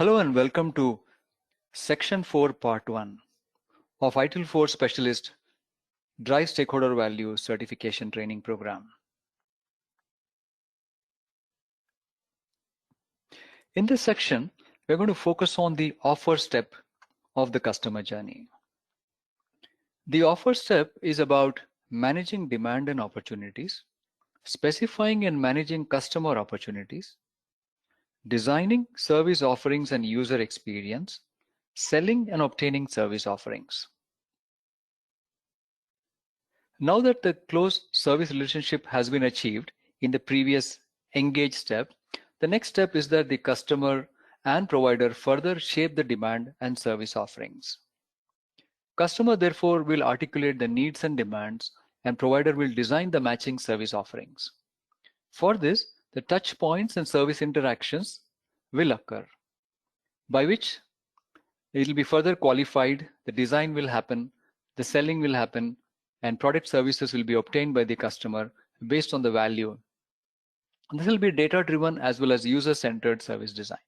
Hello and welcome to Section 4, Part 1 of ITIL 4 Specialist Drive Stakeholder Value Certification Training Program. In this section, we're going to focus on the offer step of the customer journey. The offer step is about managing demand and opportunities, specifying and managing customer opportunities, designing service offerings and user experience, selling and obtaining service offerings. Now that the close service relationship has been achieved in the previous engage step, the next step is that the customer and provider further shape the demand and service offerings. Customer therefore will articulate the needs and demands, and provider will design the matching service offerings. For this, the touch points and service interactions will occur, by which it will be further qualified, the design will happen, the selling will happen, and product services will be obtained by the customer based on the value. And this will be data-driven as well as user-centered service design.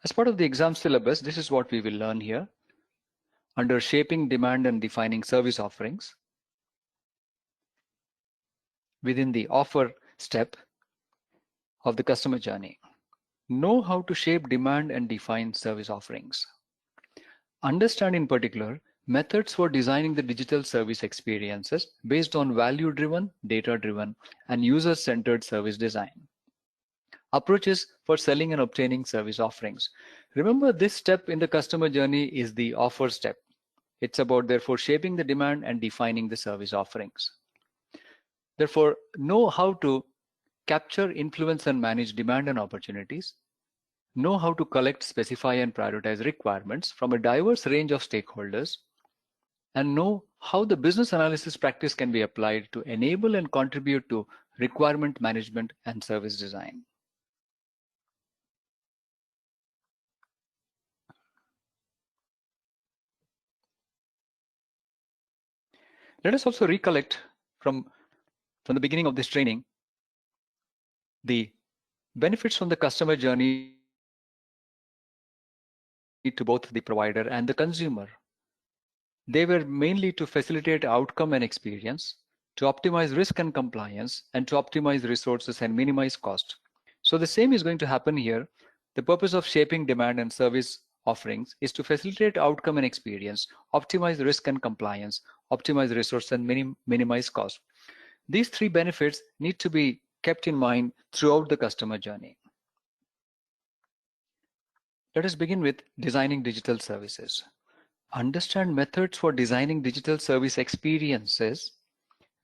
As part of the exam syllabus, this is what we will learn here. Under shaping demand and defining service offerings, within the offer step of the customer journey, know how to shape demand and define service offerings. Understand in particular methods for designing the digital service experiences based on value-driven, data-driven, and user-centered service design. Approaches for selling and obtaining service offerings. Remember, this step in the customer journey is the offer step. It's about, therefore, shaping the demand and defining the service offerings. Therefore, know how to capture, influence, and manage demand and opportunities. Know how to collect, specify, and prioritize requirements from a diverse range of stakeholders, and know how the business analysis practice can be applied to enable and contribute to requirement management and service design. Let us also recollect from the beginning of this training the benefits from the customer journey to both the provider and the consumer. They were mainly to facilitate outcome and experience, to optimize risk and compliance, and to optimize resources and minimize cost. So the same is going to happen here. The purpose of shaping demand and service offerings is to facilitate outcome and experience, optimize risk and compliance, optimize resource, and minimize cost. These three benefits need to be kept in mind throughout the customer journey. Let us begin with designing digital services. Understand methods for designing digital service experiences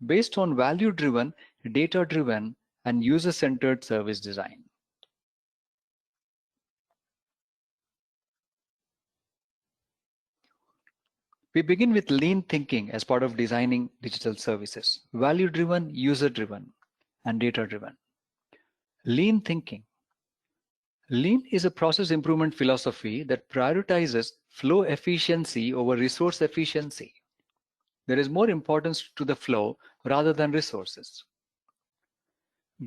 based on value-driven, data-driven, and user-centered service design. We begin with lean thinking as part of designing digital services: value-driven, user-driven, and data-driven. Lean thinking. Lean is a process improvement philosophy that prioritizes flow efficiency over resource efficiency. There is more importance to the flow rather than resources.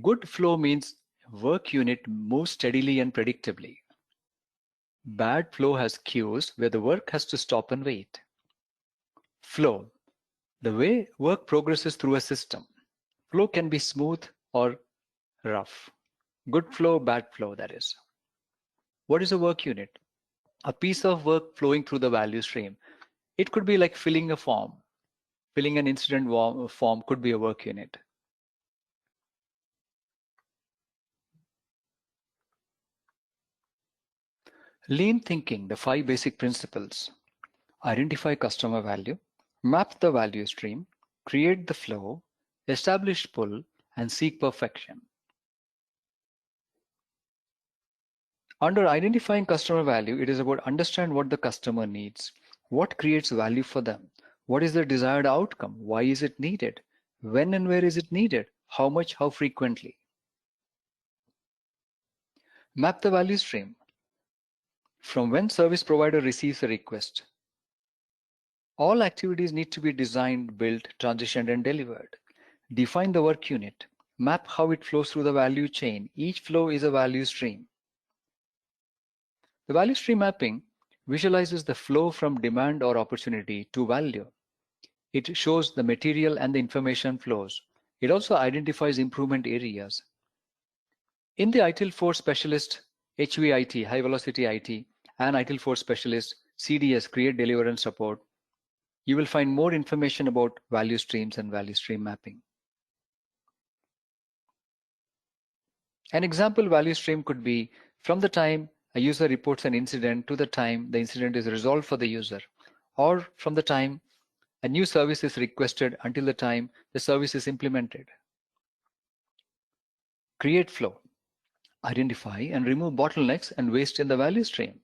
Good flow means work unit moves steadily and predictably. Bad flow has queues where the work has to stop and wait. Flow, the way work progresses through a system. Flow can be smooth or rough. Good flow, bad flow, that is. What is a work unit? A piece of work flowing through the value stream. It could be like filling a form. Filling an incident form could be a work unit. Lean thinking, the 5 basic principles. Identify customer value, map the value stream, create the flow, establish pull, and seek perfection. Under identifying customer value, it is about understand what the customer needs, what creates value for them, what is their desired outcome, why is it needed, when and where is it needed, how much, how frequently. Map the value stream. From when service provider receives a request, All activities need to be designed, built, transitioned, and delivered. Define the work unit. Map how it flows through the value chain. Each flow is a value stream. The value stream mapping visualizes the flow from demand or opportunity to value. It shows the material and the information flows. It also identifies improvement areas. In the ITIL 4 specialist, HVIT, high velocity IT, and ITIL 4 specialist, CDS, create, deliver, and support, you will find more information about value streams and value stream mapping. An example value stream could be from the time a user reports an incident to the time the incident is resolved for the user, or from the time a new service is requested until the time the service is implemented. Create flow. Identify and remove bottlenecks and waste in the value stream.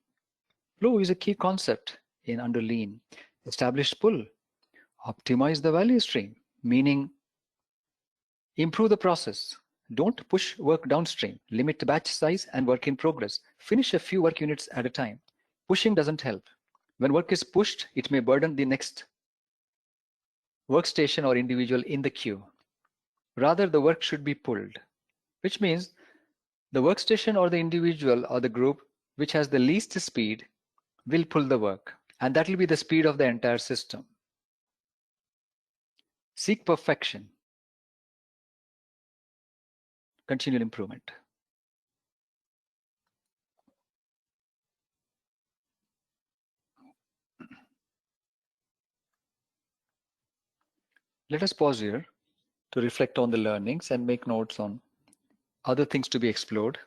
Flow is a key concept in under Lean. Establish pull. Optimize the value stream, meaning improve the process. Don't push work downstream. Limit batch size and work in progress. Finish a few work units at a time. Pushing doesn't help. When work is pushed, it may burden the next workstation or individual in the queue. Rather, the work should be pulled, which means the workstation or the individual or the group which has the least speed will pull the work, and that will be the speed of the entire system. Seek perfection. Continual improvement. Let us pause here to reflect on the learnings and make notes on other things to be explored.